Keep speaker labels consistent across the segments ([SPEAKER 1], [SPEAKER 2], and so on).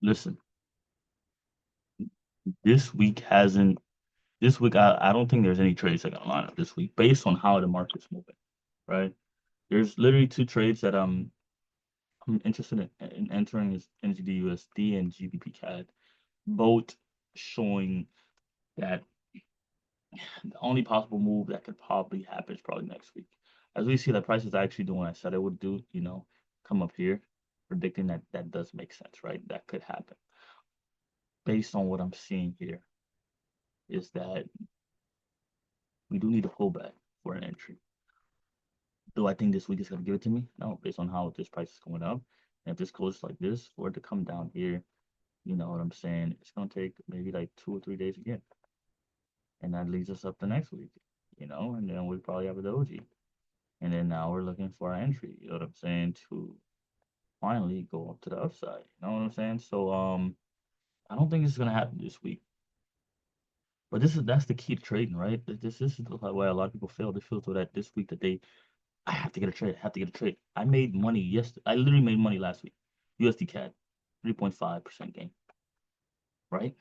[SPEAKER 1] Listen, this week hasn't. This week, I don't think there's any trades that are gonna line up this week based on how the market's moving. Right? There's literally two trades that I'm interested in entering is NZD USD and GBP CAD, both showing that the only possible move that could probably happen is probably next week. As we see that price is actually doing what I said it would do, come up here, predicting that that does make sense, right? That could happen. Based on what I'm seeing here, is that we do need a pullback for an entry. Do I think this week is going to give it to me? No, based on how this price is going up. And if this goes like this, for it to come down here, you know what I'm saying? It's going to take maybe like 2 or 3 days again. And that leads us up to next week, and then we probably have a doji. And then now we're looking for our entry, you know what I'm saying, to finally go up to the upside. You know what I'm saying? So I don't think this is gonna happen this week. But that's the key to trading, right? This is why a lot of people fail. They feel so that this week that I have to get a trade, I have to get a trade. I made money yesterday. I literally made money last week. USD CAD, 3.5% gain, right?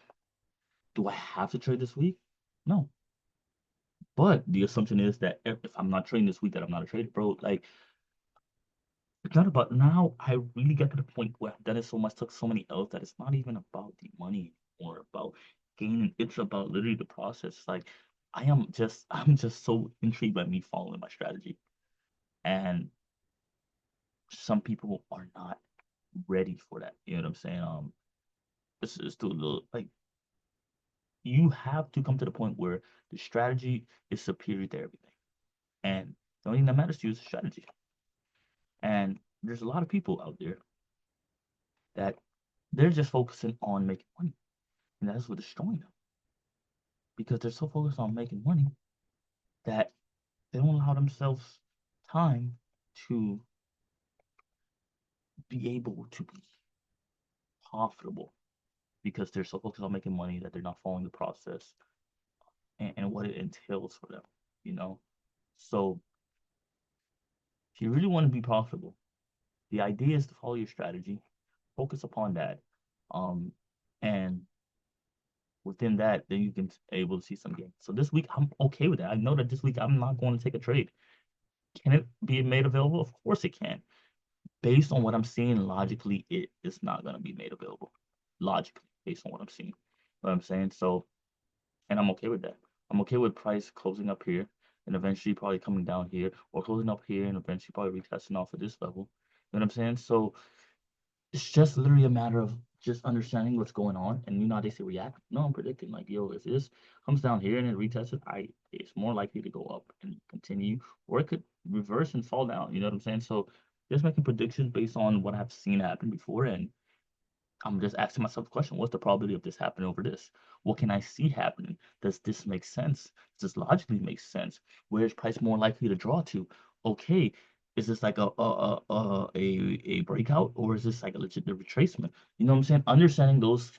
[SPEAKER 1] Do I have to trade this week? No. But the assumption is that if I'm not trading this week, that I'm not a trader, bro. Like it's not about now. I really got to the point where I've done it so much, took so many L's that it's not even about the money or about gaining. It's about literally the process. Like I'm just so intrigued by me following my strategy. And some people are not ready for that. You know what I'm saying? This is too little like you have to come to the point where the strategy is superior to everything. And the only thing that matters to you is the strategy. And there's a lot of people out there that they're just focusing on making money. And that's what's destroying them because they're so focused on making money that they don't allow themselves time to be able to be profitable because they're so focused on making money that they're not following the process and what it entails for them, you know? So if you really want to be profitable, the idea is to follow your strategy, focus upon that, um, and within that, then you can able to see some gains. So this week, I'm okay with that. I know that this week I'm not going to take a trade. Can it be made available? Of course it can. Based on what I'm seeing logically, it is not going to be made available. Logically, based on what I'm seeing. You know what I'm saying? So, and I'm okay with that. I'm okay with price closing up here and eventually probably coming down here or closing up here and eventually probably retesting off of this level. You know what I'm saying? So it's just literally a matter of just understanding what's going on. And you know how they say react? No, I'm predicting like, yo, if this comes down here and it retests it, it's more likely to go up and continue, or it could reverse and fall down. You know what I'm saying? So just making predictions based on what I've seen happen before, and I'm just asking myself the question: what's the probability of this happening over this? What can I see happening? Does this make sense? Does this logically make sense? Where is price more likely to draw to? Okay, is this like a breakout, or is this like a legit retracement? You know what I'm saying? Understanding those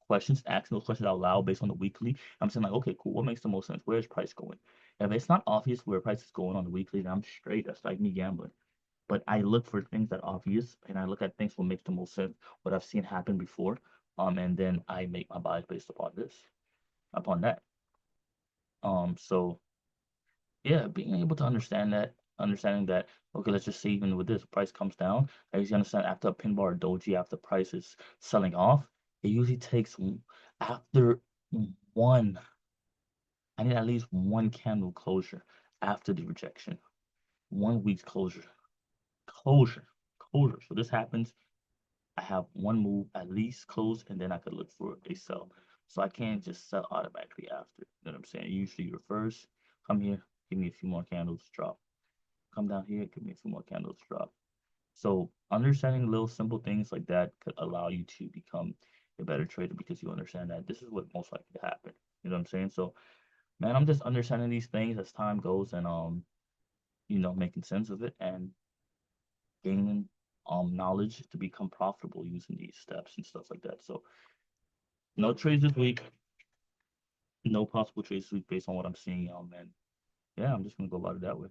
[SPEAKER 1] questions, asking those questions out loud based on the weekly. I'm saying like, okay, cool. What makes the most sense? Where is price going? If it's not obvious where price is going on the weekly, then I'm straight. That's like me gambling. But I look for things that are obvious, and I look at things what makes the most sense, what I've seen happen before, and then I make my buys based upon that. So yeah, being able to understanding that, okay, let's just say even with this price comes down, as you understand after a pin bar or doji, after price is selling off, it usually takes after one, I need at least one candle closure after the rejection, 1 week's closure, closure. So this happens I have one move at least closed, and then I could look for a sell. So I can't just sell automatically after. You know what I'm saying? Usually reverse, come here, give me a few more candles, drop. Come down here, give me a few more candles, drop. So understanding little simple things like that could allow you to become a better trader because you understand that this is what most likely to happen. You know what I'm saying? So man, I'm just understanding these things as time goes and making sense of it and gaining knowledge to become profitable using these steps and stuff like that. So no trades this week. No possible trades this week based on what I'm seeing, man. Yeah, I'm just gonna go about it that way.